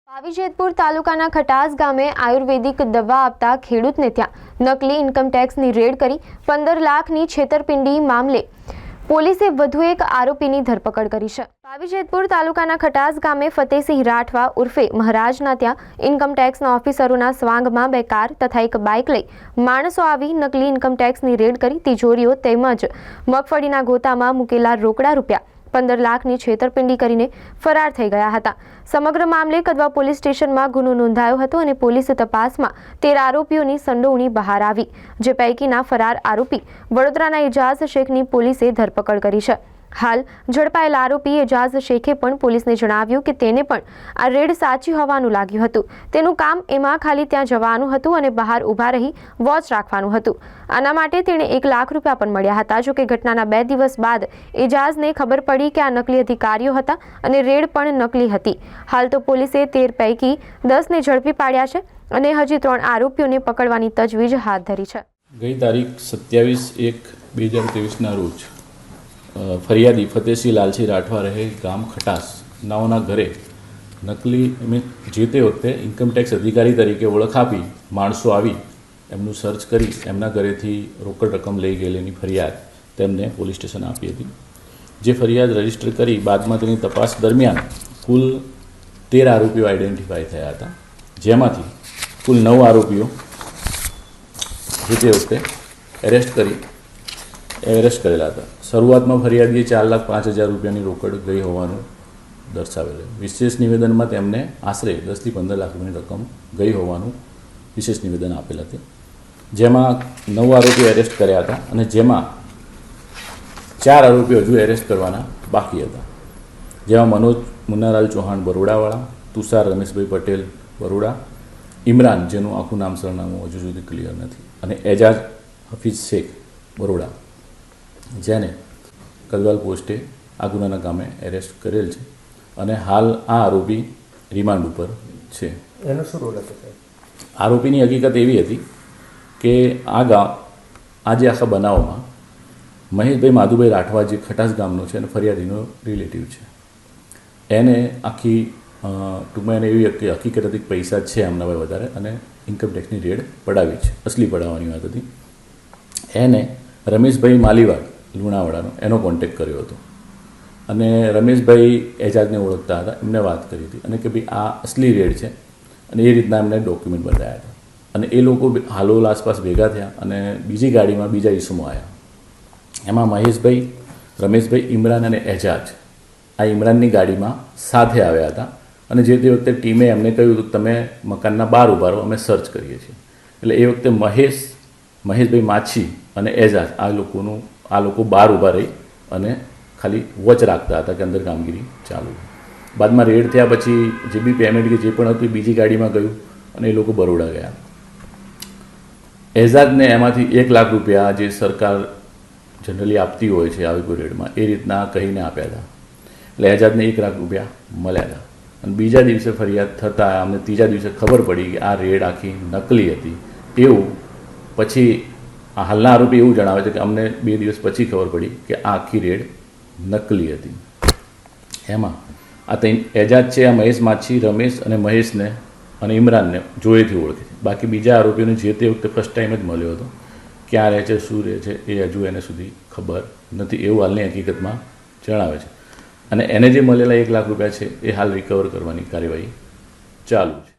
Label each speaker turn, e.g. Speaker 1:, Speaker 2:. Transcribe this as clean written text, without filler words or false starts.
Speaker 1: પાવીજેતપુર તાલુકાના ખટાસ ગામે આયુર્વેદિક દવા આપતા ખેડૂતને ત્યાં નકલી ઇન્કમટેક્સની રેડ કરી 15 લાખની છેતરપિંડી મામલે પોલીસે વધુ એક આરોપીની ધરપકડ કરી છે। પાવીજેતપુર તાલુકાના ખટાસ ગામે ફતેસિંહ રાઠવા ઉર્ફે મહારાજના ત્યાં ઇન્કમટેક્સના ઓફિસરોના સ્વાંગમાં 2 કાર તથા 1 બાઇક લઈ માણસો આવી નકલી ઇન્કમટેક્સની રેડ કરી તિજોરીઓ તેમજ મગફળીના ગોતામાં મૂકેલા રોકડા રૂપિયા 15 લાખની છેતરપિંડી કરીને ફરાર થઈ ગયા હતા। સમગ્ર મામલે કદવા પોલીસ સ્ટેશનમાં ગુનો નોંધાયો હતો અને પોલીસ તપાસમાં 13 આરોપીઓની સંડોવણી બહાર આવી, જે પૈકીના ફરાર આરોપી વડોદરાના એજાઝ શેખની પોલીસે ધરપકડ કરી છે। હાલ ઝડપાયેલા આરોપી એજાઝ શેખે પણ પોલીસને જણાવ્યું કે તેને પણ આ રેડ સાચી હોવાનું લાગ્યું હતું। તેનું કામ એમાં ખાલી ત્યાં જવાનું હતું અને બહાર ઊભા રહી વોચ રાખવાનું હતું। આના માટે તેણે 1 લાખ રૂપિયા પણ મળ્યા હતા। જો કે ઘટનાના 2 દિવસ બાદ એજાઝને ખબર પડી કે આ નકલી અધિકારીઓ હતા અને રેડ પણ નકલી હતી। હાલ તો પોલીસે 13 પૈકી 10ને ઝડપી પાડ્યા છે અને હજી 3 આરોપીઓને પકડવાની તજવીજ હાથ ધરી છે।
Speaker 2: ગઈ તારીખ 27/1/2023ના રોજ ફરિયાદી ફતેસિંહ લાલસિંહ રાઠવા રહે ગામ ખટાસ નાઓના ઘરે નકલી જે તે વખતે ઇન્કમટેક્સ અધિકારી તરીકે ઓળખ આપી માણસો આવી એમનું સર્ચ કરી એમના ઘરેથી રોકડ રકમ લઈ ગયેલીની ફરિયાદ તેમને પોલીસ સ્ટેશન આપી હતી। જે ફરિયાદ રજીસ્ટર કરી બાદમાં તેની તપાસ દરમિયાન કુલ 13 આરોપીઓ આઈડેન્ટિફાઈ થયા હતા, જેમાંથી કુલ 9 આરોપીઓ જે તે વખતે એરેસ્ટ કરેલા હતા। શરૂઆતમાં ફરિયાદીએ 4,05,000 રૂપિયાની રોકડ ગઈ હોવાનું દર્શાવેલ। વિશેષ નિવેદનમાં તેમને આશરે 10 થી 15 લાખ રૂપિયાની રકમ ગઈ હોવાનું વિશેષ નિવેદન આપેલ હતું, જેમાં 9 આરોપીઓ એરેસ્ટ કર્યા હતા અને જેમાં 4 આરોપીઓ હજુ એરેસ્ટ કરવાના બાકી હતા, જેમાં મનોજ મુન્નાલાલ ચૌહાણ બરોડાવાળા, તુષાર રમેશભાઈ પટેલ બરોડા, ઇમરાન જેનું આખું નામ સરનામું હજુ સુધી ક્લિયર નથી, અને એજાઝ હફીઝ શેખ બરોડા, જેને કલવાલ પોસ્ટે આ ગુનાના કામે એરેસ્ટ કરેલ છે અને હાલ આ આરોપી રિમાન્ડ ઉપર છે।
Speaker 3: એનો શું રોલ હતો?
Speaker 2: આરોપીની હકીકત એવી હતી કે આ જે આખા બનાવમાં મહેશભાઈ માધુભાઈ રાઠવા જે ખટાસ ગામનો છે અને ફરિયાદીનો રિલેટિવ છે, એને આખી ટૂંકમાં એને એવી હકીકત હતી કે પૈસા છે એમના ભાઈ વધારે અને ઇન્કમટેક્સની રેડ પડાવી છે, અસલી પડાવવાની વાત હતી। એને રમેશભાઈ માલીવાડ લુણાવાડાનો એનો કોન્ટેક્ટ કર્યો હતો અને રમેશભાઈ એજાજને ઓળખતા હતા, એમને વાત કરી હતી અને કે ભાઈ આ અસલી રેડ છે અને એ રીતના એમને ડોક્યુમેન્ટ બતાવ્યા હતા અને એ લોકો હાલોલ આસપાસ ભેગા થયા અને બીજી ગાડીમાં બીજા ઈસમો આવ્યા। એમાં મહેશભાઈ, રમેશભાઈ, ઇમરાન અને એજાજ આ ઇમરાનની ગાડીમાં સાથે આવ્યા હતા અને જે તે વખતે ટીમે એમને કહ્યું કે તમે મકાનના બહાર ઊભા રહો, અમે સર્ચ કરીએ છીએ। એટલે એ વખતે મહેશભાઈ માછી અને એજાજ આ લોકો બહાર ઊભા રહી અને ખાલી વોચ રાખતા હતા કે અંદર કામગીરી ચાલુ। બાદમાં રેડ થયા પછી જે બી પેમેન્ટ કે જે પણ હતું એ બીજી ગાડીમાં ગયું અને એ લોકો બરોડા ગયા। એજાજને એમાંથી 1 લાખ રૂપિયા જે સરકાર જનરલી આપતી હોય છે આવી કોઈ રેડમાં એ રીતના કહીને આપ્યા હતા, એટલે એજાજને 1 લાખ રૂપિયા મળ્યા હતા અને બીજા દિવસે ફરિયાદ થતાં અમને ત્રીજા દિવસે ખબર પડી કે આ રેડ આખી નકલી હતી। એવું પછી હાલના આરોપી એવું જણાવે છે કે અમને 2 દિવસ પછી ખબર પડી કે આ આખી રેડ નકલી હતી। એમાં આ એજાજ છે, આ મહેશ માછી, રમેશ અને મહેશને અને ઇમરાનને જોડેથી ઓળખે છે, બાકી બીજા આરોપીઓને જે તે વખતે ફર્સ્ટ ટાઈમ જ મળ્યો હતો, ક્યાં રહે છે, શું રહે છે એ હજુ એને સુધી ખબર નથી, એવું હાલની હકીકતમાં જણાવે છે। અને એને જે મળેલા 1 લાખ રૂપિયા છે એ હાલ રિકવર કરવાની કાર્યવાહી ચાલુ છે।